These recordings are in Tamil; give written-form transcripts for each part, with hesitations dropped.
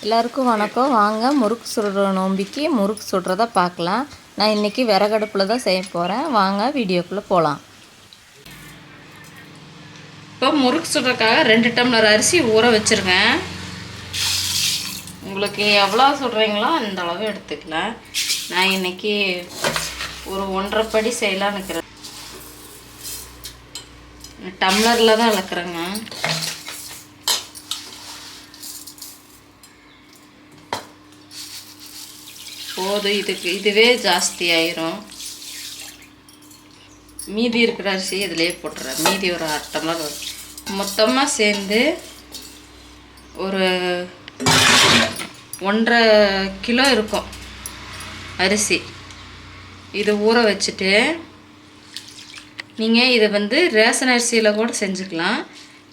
எல்லாருக்கும் வணக்கம். வாங்க முறுக்கு சுடுற நோம்பிக்கு முறுக்கு சுடுறத பார்க்கலாம். நான் இன்றைக்கி விறகடுப்பில் தான் செய்ய போகிறேன். வாங்க வீடியோக்குள்ளே போகலாம். இப்போ முறுக்கு சுடுறதுக்காக 2 டம்ளர் அரிசி ஊற வச்சுருக்கேன். உங்களுக்கு எவ்வளோ சுடுறீங்களோ அந்த அளவு எடுத்துக்கலாம். நான் இன்றைக்கி ஒரு 1.5 படி செய்யலான்னு இருக்கிறேன். டம்ளரில் தான் அளக்குறேங்க. போதும், இதுவே ஜாஸ்தி ஆயிரும். மீதி இருக்கிற அரிசி இதிலே போட்டுறேன். மீதி ஒரு 1/2 டம்ளர் வரும். மொத்தமாக சேர்ந்து ஒரு 1.5 கிலோ இருக்கும் அரிசி. இதை ஊற வச்சுட்டு நீங்கள் இதை ரேஷன் அரிசியில் கூட செஞ்சுக்கலாம்.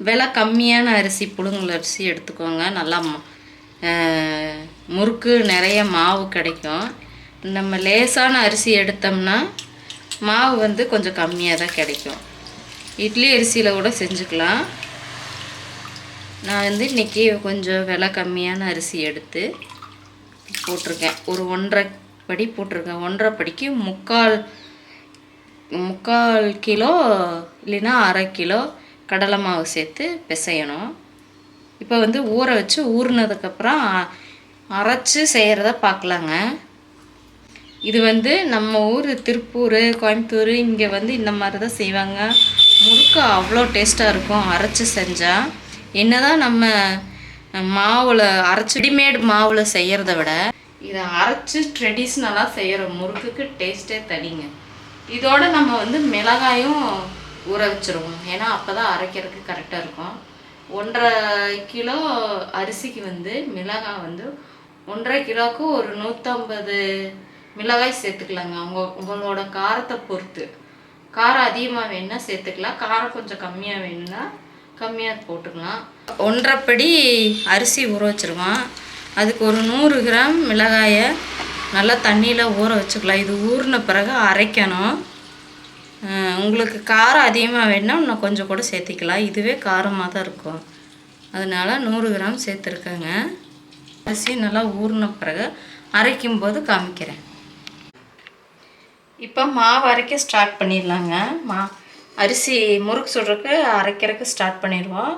விலை கம்மியான அரிசி புழுங்கல் அரிசி எடுத்துக்கோங்க. நல்லா முறுக்கு நிறைய மாவு கிடைக்கும். நம்ம லேசான அரிசி எடுத்தோம்னா மாவு கொஞ்சம் கம்மியாக தான் கிடைக்கும். இட்லி அரிசியில் கூட செஞ்சுக்கலாம். நான் இன்றைக்கி கொஞ்சம் விலை கம்மியான அரிசி எடுத்து போட்டிருக்கேன். ஒரு 1.5 படி போட்டிருக்கேன். 1.5 படிக்கு 3/4 கிலோ இல்லைன்னா 1/2 கிலோ கடலை மாவு சேர்த்து பிசையணும். இப்போ ஊற வச்சு ஊறினதுக்கப்புறம் அரைச்சி செய்கிறத பார்க்கலாங்க. இது நம்ம ஊர் திருப்பூர், கோயம்புத்தூர் இங்கே இந்த மாதிரி தான் செய்வாங்க. முறுக்கு அவ்வளோ டேஸ்ட்டாக இருக்கும் அரைச்சி செஞ்சால். என்ன தான் நம்ம மாவில் அரைச்சி ரெடிமேட் மாவில் செய்கிறத விட இதை அரைச்சி ட்ரெடிஷ்னலாக செய்கிற முறுக்குக்கு டேஸ்ட்டே தனிங்க. இதோட நம்ம மிளகாயும் ஊற வச்சுருவோம். ஏன்னா அப்போ தான் அரைக்கிறதுக்கு கரெக்டாக இருக்கும். 1.5 கிலோ அரிசிக்கு மிளகாய் 1.5 கிலோவுக்கு ஒரு 150 மிளகாய் சேர்த்துக்கலாங்க. உங்களோட காரத்தை பொறுத்து. காரம் அதிகமாக வேணுன்னா சேர்த்துக்கலாம். காரம் கொஞ்சம் கம்மியாக வேணும்னா கம்மியாக போட்டுக்கலாம். 1.5 படி அரிசி ஊற வச்சுருவோம். அதுக்கு ஒரு 100 கிராம் மிளகாயை நல்லா தண்ணியில் ஊற வச்சுக்கலாம். இது ஊறின பிறகு அரைக்கணும். உங்களுக்கு காரம் அதிகமாக வேணுன்னா இன்னும் கொஞ்சம் கூட சேர்த்திக்கலாம். இதுவே காரமாக தான் இருக்கும். அதனால் 100 கிராம் சேர்த்துருக்கேங்க. அரிசி நல்லா ஊறின பிறகு அரைக்கும்போது காமிக்கிறேன். இப்போ மாவு அரைக்க ஸ்டார்ட் பண்ணிடலாங்க. அரிசி முறுக்கு சுடுறதுக்கு அரைக்கிறதுக்கு ஸ்டார்ட் பண்ணிடுவோம்.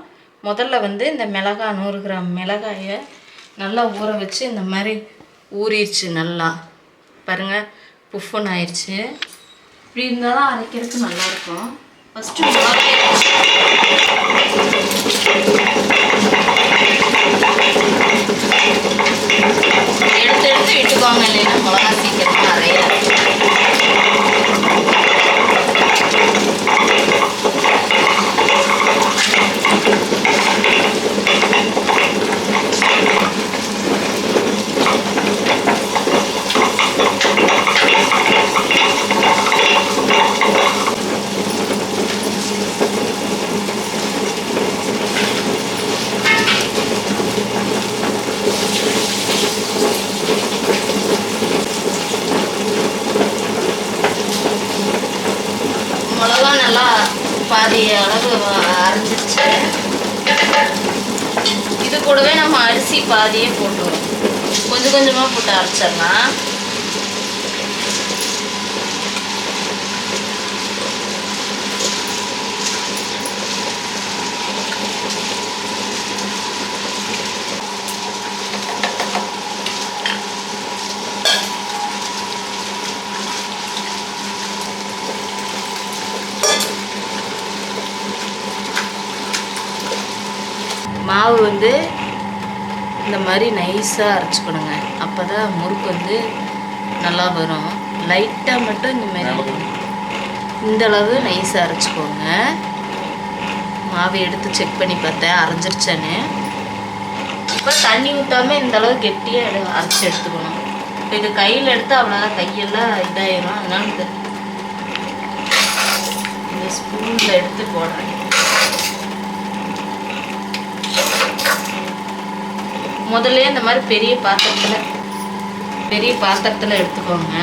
முதல்ல இந்த மிளகாய் 100 கிராம் மிளகாயை நல்லா ஊற வச்சு இந்த மாதிரி ஊறிடுச்சு. நல்லா பாருங்கள், புஃப்னு ஆயிடுச்சு. இப்படி இருந்தால் தான் அரைக்கிறதுக்கு நல்லாயிருக்கும். ஃபஸ்ட்டு எடுத்து விட்டுக்கோங்க, இல்லைன்னா மிளகா சீக்கிரமாக அரையாது. நல்லா பாதி அளவு அரைஞ்சிருச்சு. இது கூடவே நம்ம அரிசி பாதியே போட்டுருவோம். கொஞ்சம் கொஞ்சமாக போட்டு அரைச்சிடலாம். மாவு இந்த மாதிரி நைஸாக அரைச்சிக்கணுங்க. அப்போ தான் முறுக்கு நல்லா வரும். லைட்டாக மட்டும் இந்த மாதிரி இந்தளவு நைஸாக அரைச்சிக்கோங்க. மாவு எடுத்து செக் பண்ணி பார்த்தேன் அரைஞ்சிருச்சான்னு. இப்போ தண்ணி ஊற்றாமல் இந்தளவு கெட்டியாக அரைச்சி எடுத்துக்கணும். இப்போ இது கையில் எடுத்து அவ்வளோதான் கையெல்லாம் இதாயிரும். அதனால இந்த ஸ்பூனில் எடுத்து போடுறேன். முதல்ல இந்த மாதிரி பெரிய பாத்திரத்தில் எடுத்துக்கோங்க.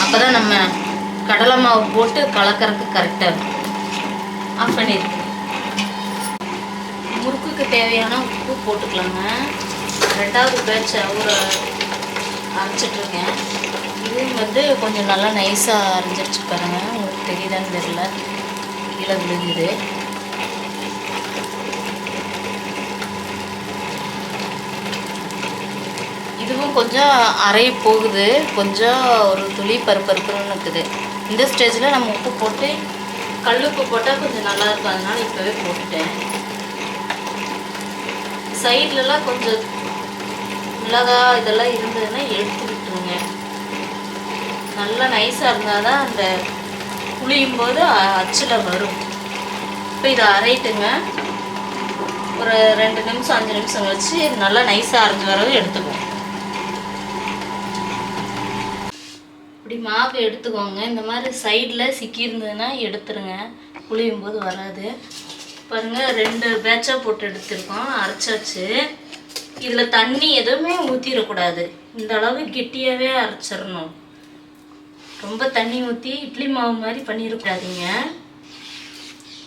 அப்போ தான் நம்ம கடலை மாவு போட்டு கலக்கிறதுக்கு கரெக்டாக இருக்கும். ஆஃப் பண்ணியிருக்கு. முறுக்குக்கு தேவையான உப்பு போட்டுக்கலாங்க. ரெண்டாவது பேட்ச் அரைச்சிட்ருக்கேன். இது வந்து கொஞ்சம் நல்லா நைஸாக அரைஞ்சிருச்சு பாருங்கள். உங்களுக்கு தெரியுதான்னு தெரியல, கீழே விழுகுது. இதுவும் கொஞ்சம் அரைய போகுது, கொஞ்சம் ஒரு துளி பருப்புன்னு இருக்குது. இந்த ஸ்டேஜில் நம்ம உப்பு போட்டு கல் உப்பு போட்டால் கொஞ்சம் நல்லாயிருக்கும், அதனால் இப்போவே போட்டுட்டேன். சைட்லலாம் கொஞ்சம் மிளகா இதெல்லாம் இருந்ததுன்னா எடுத்து விட்டுருங்க. நல்லா நைஸாக இருந்தால் தான் அந்த புளியும் போது அச்சில் வரும். இப்போ இதை அரைட்டுங்க. ஒரு 2 நிமிஷம் 5 நிமிஷம் வச்சு நல்லா நைஸாக அரைஞ்சி வரவும் எடுத்துக்குவோம். இப்படி மாவு எடுத்துக்கோங்க. இந்த மாதிரி சைடில் சிக்கியிருந்ததுன்னா எடுத்துருங்க, புளியும் போது வராது. பாருங்கள், 2 பேட்சாக போட்டு எடுத்துருக்கோம், அரைச்சாச்சு. இதில் தண்ணி எதுவுமே ஊற்றிடக்கூடாது, இந்த அளவு கெட்டியாகவே அரைச்சிடணும். ரொம்ப தண்ணி ஊற்றி இட்லி மாவு மாதிரி பண்ணிடக்கூடாதீங்க,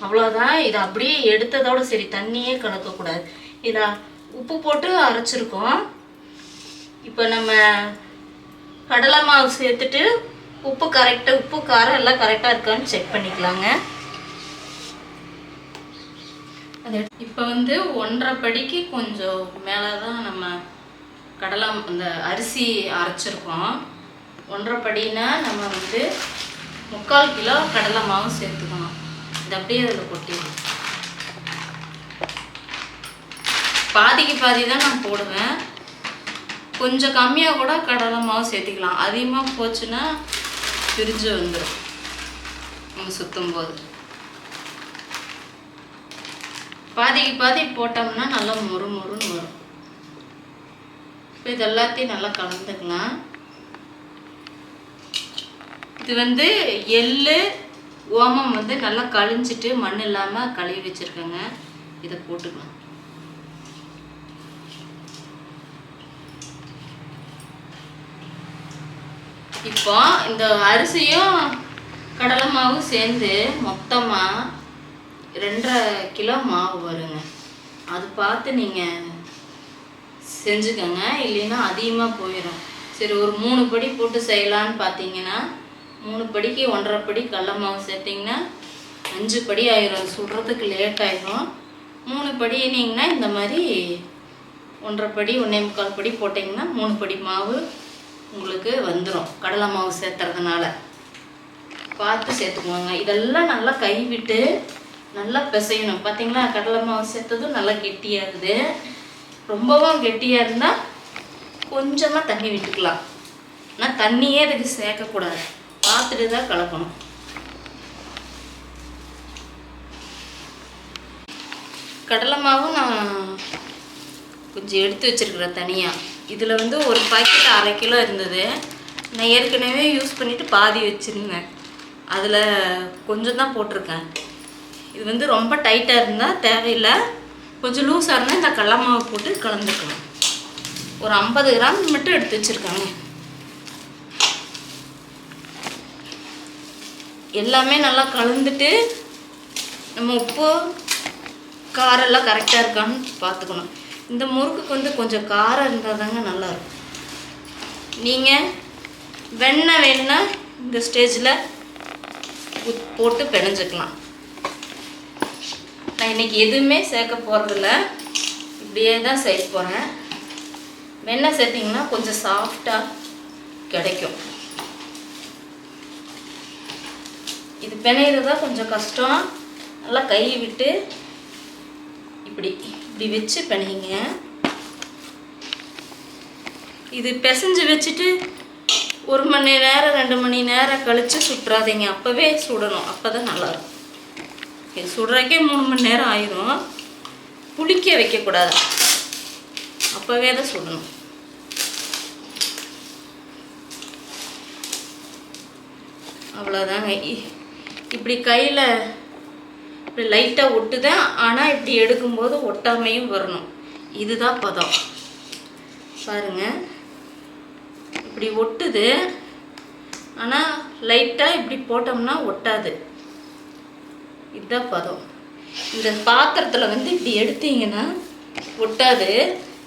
அவ்வளோதான். இதை அப்படியே எடுத்ததோடு சரி, தண்ணியே கலக்கக்கூடாது. இதை உப்பு போட்டு அரைச்சிருக்கோம். இப்போ நம்ம கடலை மாவு சேர்த்துட்டு உப்பு கரெக்டாக, உப்பு காரம் எல்லாம் கரெக்டாக இருக்கான்னு செக் பண்ணிக்கலாங்க. அது இப்போ வந்து 1.5 படிக்கு கொஞ்சம் மேலே தான் நம்ம கடலை அந்த அரிசி அரைச்சிருக்கோம். 1.5 படினா நம்ம வந்து 3/4 கிலோ கடலை மாவு சேர்த்துக்கணும். இது அப்படியே அதில் கொட்டிடணும். பாதிக்கு பாதி தான் நான் போடுவேன். கொஞ்சம் கம்மியாக கூட கடலை மாவு சேர்த்திக்கலாம். அதிகமாக போச்சுன்னா பிரிஞ்சு வந்துடும் நம்ம சுற்றும் போது. பாதிக்கு பாதி போட்டோம்னா நல்லா மொறுன்னு வரும். இப்போ இது எல்லாத்தையும் நல்லா கலந்துக்கலாம். இது வந்து எள்ளு ஓமம் வந்து நல்லா கழிஞ்சிட்டு மண் இல்லாமல் கழுவி வச்சுருக்கேங்க. இதை போட்டுக்கலாம். இப்போ இந்த அரிசியும் கடலை மாவும் சேர்ந்து மொத்தமாக 2.5 கிலோ மாவு வருங்க. அது பார்த்து நீங்கள் செஞ்சுக்கோங்க, இல்லைன்னா அதிகமாக போயிடும். சரி, ஒரு 3 படி போட்டு செய்யலான்னு பார்த்தீங்கன்னா 3 படிக்கு 1.5 படி கடலை மாவு சேர்த்திங்கன்னா 5 படி ஆயிரும். சுடுறதுக்கு லேட் ஆயிடும். 3 படினீங்கன்னா இந்த மாதிரி 1.5 படி 1.25 படி போட்டிங்கன்னா 3 படி மாவு உங்களுக்கு வந்துடும். கடலை மாவு சேர்த்துறதுனால பார்த்து சேர்த்துக்குவாங்க. இதெல்லாம் நல்லா கைவிட்டு நல்லா பிசையணும். பார்த்தீங்களா, கடலை மாவு சேர்த்ததும் நல்லா கெட்டியாகுது. ரொம்பவும் கெட்டியாக இருந்தால் கொஞ்சமாக தண்ணி விட்டுக்கலாம். ஆனால் தண்ணியே இதுக்கு சேர்க்கக்கூடாது, பார்த்துட்டு தான் கலக்கணும். கடலை மாவும் நான் கொஞ்சம் எடுத்து வச்சுருக்குறேன் தனியாக. இதில் வந்து ஒரு பாக்கெட் 1/2 கிலோ இருந்தது. நான் ஏற்கனவே யூஸ் பண்ணிவிட்டு பாதி வச்சுருந்தேன், அதில் கொஞ்சம் தான் போட்டிருக்கேன். இது வந்து ரொம்ப டைட்டாக இருந்தால் தேவையில்லை, கொஞ்சம் லூஸாக இருந்தால் இந்த கடலை மாவு போட்டு கலந்துக்கலாம். ஒரு 50 கிராம் மட்டும் எடுத்து வச்சுருக்காங்க. எல்லாமே நல்லா கலந்துட்டு நம்ம உப்பு காரம் எல்லாம் கரெக்டாக இருக்கான்னு பார்த்துக்கணும். இந்த முறுக்குக்கு வந்து கொஞ்சம் காரம் இருந்தால் தாங்க நல்லாயிருக்கும். நீங்கள் வெண்ணெய் வேணுன்னா இந்த ஸ்டேஜில் போட்டு பிணைஞ்சிக்கலாம். நான் இன்றைக்கி எதுவுமே சேர்க்க போகிறதில்ல, இப்படியே தான் செய்ய போகிறேன். வெண்ணெய் சேர்த்திங்கன்னா கொஞ்சம் சாஃப்டாக கிடைக்கும். இது பிணையிறது தான் கொஞ்சம் கஷ்டம். நல்லா கை விட்டு இப்படி இப்படி வச்சு பிணைங்க. இது பிசைஞ்சு வச்சுட்டு 1 மணி நேரம் 2 மணி நேரம் கழித்து சுட்டுறாதீங்க, அப்போவே சுடணும், அப்போ தான் நல்லாயிருக்கும். இது சுடுறதுக்கே 3 மணி நேரம் ஆயிரும். புளிக்க வைக்கக்கூடாது, அப்போவே தான் சுடணும். அவ்வளோதாங்க. இப்படி கையில் இப்படி லைட்டாக ஒட்டுதான், ஆனால் இப்படி எடுக்கும்போது ஒட்டாமையும் வரணும். இதுதான் பதம். பாருங்கள், இப்படி ஒட்டுது, ஆனால் லைட்டாக இப்படி போட்டோம்னா ஒட்டாது. இதுதான் பதம். இந்த பாத்திரத்தில் வந்து இப்படி எடுத்தீங்கன்னா ஒட்டாது.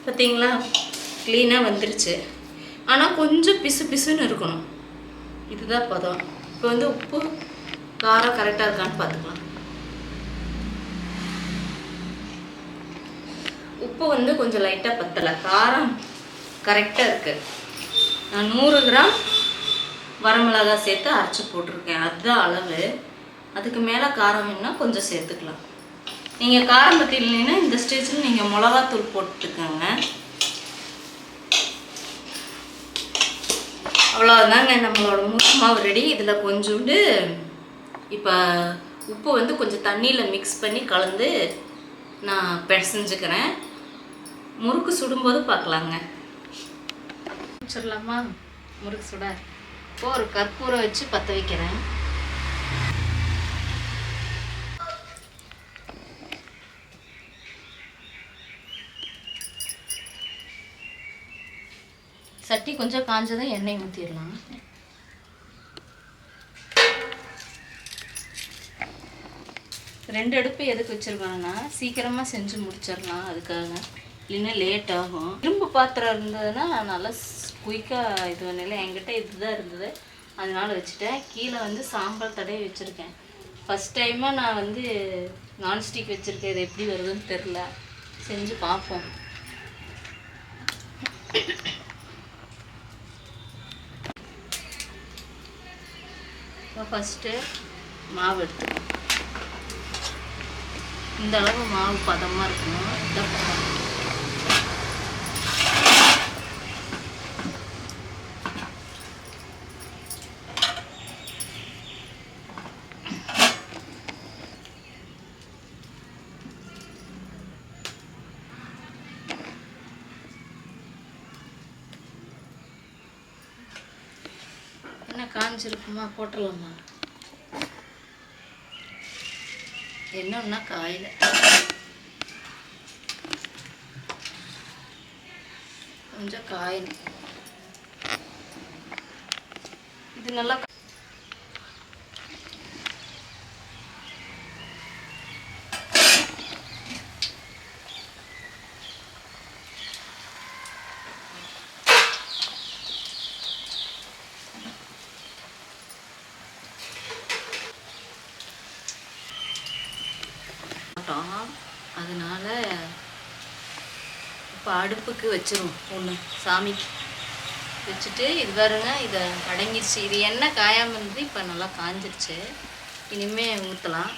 பார்த்தீங்களா, க்ளீனாக வந்துருச்சு. ஆனால் கொஞ்சம் பிசு பிசுன்னு இருக்கணும். இதுதான் பதம். இப்போ வந்து உப்பு காரம் கரெக்டாக இருக்கான்னு பார்த்துக்கலாம். உப்பு வந்து கொஞ்சம் லைட்டாக பத்தலை, காரம் கரெக்டாக இருக்குது. நான் 100 கிராம் வரமிளகாய் சேர்த்து அரைச்சி போட்டிருக்கேன், அதுதான் அளவு. அதுக்கு மேலே காரம் வேணுன்னா கொஞ்சம் சேர்த்துக்கலாம். நீங்கள் காரம் பற்றி இல்லைன்னா இந்த ஸ்டேஜில் நீங்கள் மிளகாத்தூள் போட்டுக்கோங்க. அவ்வளோதாங்க, நம்மளோட முறுக்கு மாவு ரெடி. இதில் கொஞ்சோண்டு இப்போ உப்பு வந்து கொஞ்சம் தண்ணியில் மிக்ஸ் பண்ணி கலந்து நான் பிசைஞ்சுக்கிறேன். முறுக்கு சுடும்போது பார்க்கலாங்க. வச்சிடலாமா? முறுக்கு சுட இப்போ ஒரு கற்பூரம் வச்சு பற்ற வைக்கிறேன். சட்டி கொஞ்சம் காஞ்சதும் எண்ணெய் ஊற்றிடலாம். ரெண்டு அடுப்பு எதுக்கு வச்சுருக்காங்கன்னா சீக்கிரமாக செஞ்சு முடிச்சிடலாம், அதுக்காக. இல்லைன்னா லேட் ஆகும். இரும்பு பாத்திரம் இருந்ததுன்னா நல்லா குயிக்காக இது பண்ணல. என்கிட்ட இதுதான் இருந்தது, அதனால் வச்சுட்டேன். கீழே வந்து சாம்பல் தடவை வச்சுருக்கேன். ஃபஸ்ட் டைமாக நான் வந்து நான்ஸ்டிக் வச்சுருக்கேன். இது எப்படி வருதுன்னு தெரில, செஞ்சு பார்ப்போம். இப்போ ஃபஸ்ட்டு மாவு எடுத்துக்கணும். இந்த அளவு மாவு பதமாக இருக்கணும். இந்த பதம் என்ன காஞ்சிருக்குமா? போட்டுடலாமா? என்னன்னா காயில கொஞ்சம் காயணும். இது நல்லா அதனால இப்போ அடுப்புக்கு வச்சிரும். ஒன்று சாமிக்கு வச்சுட்டு இது பாருங்க, இதை அடங்கிடுச்சு. இது எண்ணெய் காயாமல் இருந்து இப்போ நல்லா காஞ்சிருச்சு. இனிமேல் ஊற்றலாம்.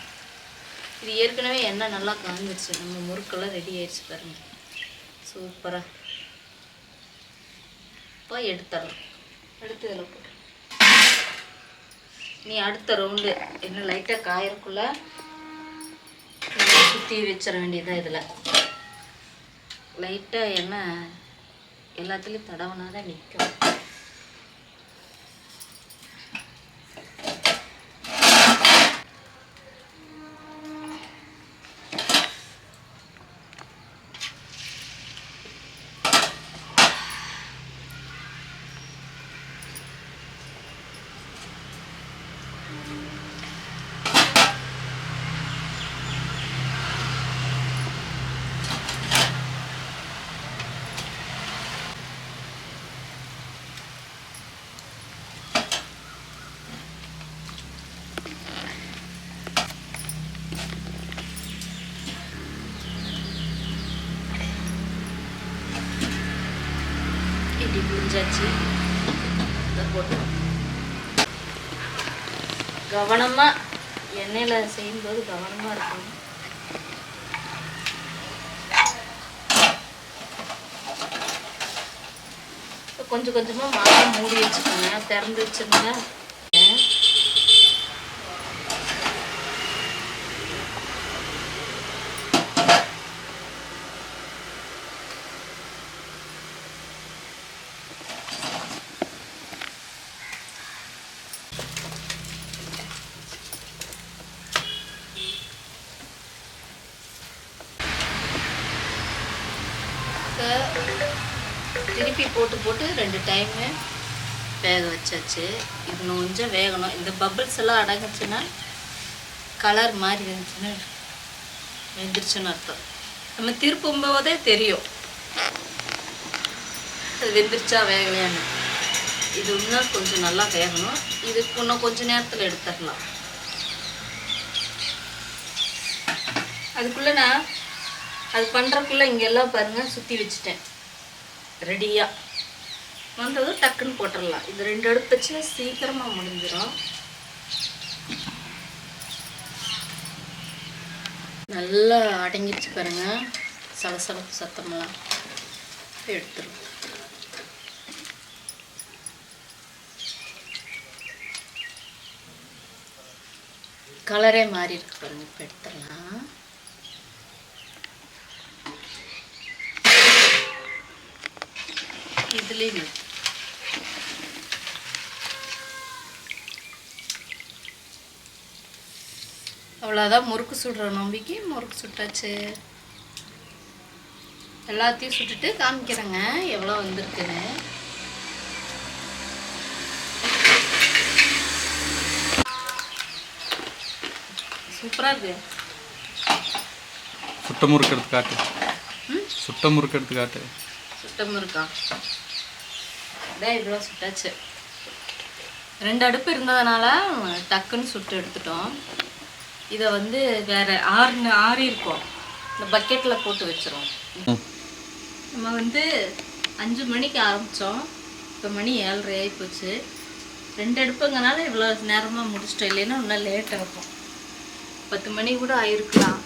இது ஏற்கனவே எண்ணெய் நல்லா காஞ்சிருச்சு. நம்ம முறுக்கெல்லாம் ரெடி ஆயிடுச்சு பாருங்க, சூப்பராக. இப்போ எடுத்துடலாம். எடுத்து இதில் போட்டு நீ அடுத்த ரவுண்டு என்ன லைட்டாக காயறக்குள்ள சுற்றி வச்சிட வேண்டியதான். இதில் லைட்டாக எண்ணெய் எல்லாத்துலேயும் தடவினா தான் நிற்கும். இப்படி புரிஞ்சாச்சு. இதை போட்டு கவனமாக எண்ணெயில் செய்யும்போது கவனமாக இருக்கணும். கொஞ்சம் கொஞ்சமாக மாவை மூடி வச்சுக்கோங்க, திறந்து வச்சுருங்க. திருப்பி போட்டு போட்டு 2 டைமு வேக வச்சாச்சு. இது கொஞ்சம் வேகணும். இந்த பபிள்ஸ் எல்லாம் அடங்குச்சுன்னா கலர் மாதிரி இருந்துச்சுன்னா வெந்துருச்சுன்னு அர்த்தம். நம்ம திருப்பும் போதே தெரியும். அது வெந்துருச்சா வேகலையான்னு. இது இன்னும் கொஞ்சம் நல்லா வேகணும். இதுக்கு இன்னும் கொஞ்சம் நேரத்தில் எடுத்துடலாம். அதுக்குள்ளே நான் அது பண்ணுறக்குள்ளே இங்கெல்லாம் பாருங்கள் சுற்றி வச்சுட்டேன் ரெடியாக. வந்ததும் டக்குன்னு போட்டுடலாம். இது 2 அடுப்பு வச்சு சீக்கிரமாக முடிஞ்சிடும். நல்லா அடங்கிடுச்சு பாருங்கள். சலசலப்பு சத்தமெல்லாம் எடுத்துரும். கலரே மாறி இருக்கு பாருங்க. இப்போ எடுத்துடலாம். இதுலேயே அவ்வளோதான். முறுக்கு சுடுற நம்பிக்கை முறுக்கு சுட்டாச்சு. எல்லாத்தையும் சுட்டுட்டு காமிக்கிறேங்க எவ்வளோ வந்திருக்குன்னு. சூப்பராக இருக்கு. சுட்ட முறுக்கு எடுத்து காட்டு. சுட்ட முறுக்கு எடுத்து காட்டு. சுட்ட முறுக்கா? அதான் இவ்வளோ சுட்டாச்சு. 2 அடுப்பு இருந்ததுனால டக்குன்னு சுட்டு எடுத்துட்டோம். இதை வந்து வேறு ஆறி இருக்கும். இந்த பக்கெட்டில் போட்டு வச்சிரும். நம்ம வந்து 5 மணிக்கு ஆரம்பித்தோம். இப்போ மணி 7:30 ஆகி போச்சு. 2 அடுப்புங்கனால இவ்வளோ நேரமாக முடிச்சிட்டோம். இல்லைன்னா இன்னும் லேட்டாக இருக்கும். 10 மணி கூட ஆயிருக்கலாம்.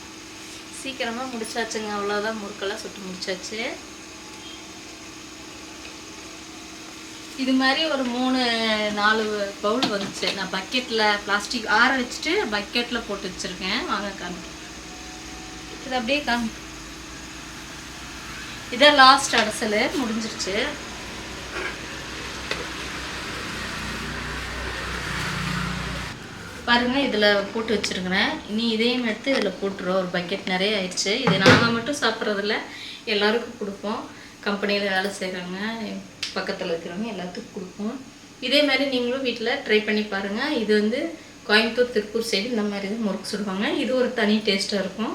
சீக்கிரமாக முடிச்சாச்சுங்க. அவ்வளோதான். முறுக்கெல்லாம் சுட்டு முடிச்சாச்சு. இது மாதிரி ஒரு 3-4 பவுல் வந்துச்சு. நான் பக்கெட்டில் பிளாஸ்டிக் ஆற வச்சுட்டு பக்கெட்டில் போட்டு வச்சுருக்கேன். வாங்க காமி. இது அப்படியே காமி. இதான் லாஸ்ட் அடசல் முடிஞ்சிருச்சு. பாருங்கள், இதில் போட்டு வச்சுருக்கிறேன். இனி இதையும் எடுத்து இதில் போட்டுருவோம். ஒரு பக்கெட் நிறைய ஆயிடுச்சு. இது நாங்கள் மட்டும் சாப்பிட்றதில்ல, எல்லாருக்கும் கொடுப்போம். கம்பெனியில் வேலை செய்கிறவங்க, பக்கத்தில் இருக்கிறவங்க எல்லாத்துக்கும் கொடுப்போம். இதே மாதிரி நீங்களும் வீட்டில் ட்ரை பண்ணி பாருங்கள். இது வந்து கோயம்புத்தூர், திருப்பூர் சைடு இந்த மாதிரி தான் முறுக்கு சுடுவாங்க. இது ஒரு தனி டேஸ்ட்டாக இருக்கும்.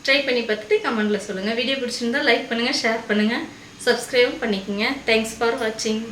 ட்ரை பண்ணி பார்த்துட்டு கமெண்டில் சொல்லுங்கள். வீடியோ பிடிச்சிருந்தால் லைக் பண்ணுங்கள், ஷேர் பண்ணுங்கள், சப்ஸ்கிரைபும் பண்ணிக்கோங்க. தேங்க்ஸ் ஃபார் வாட்சிங்.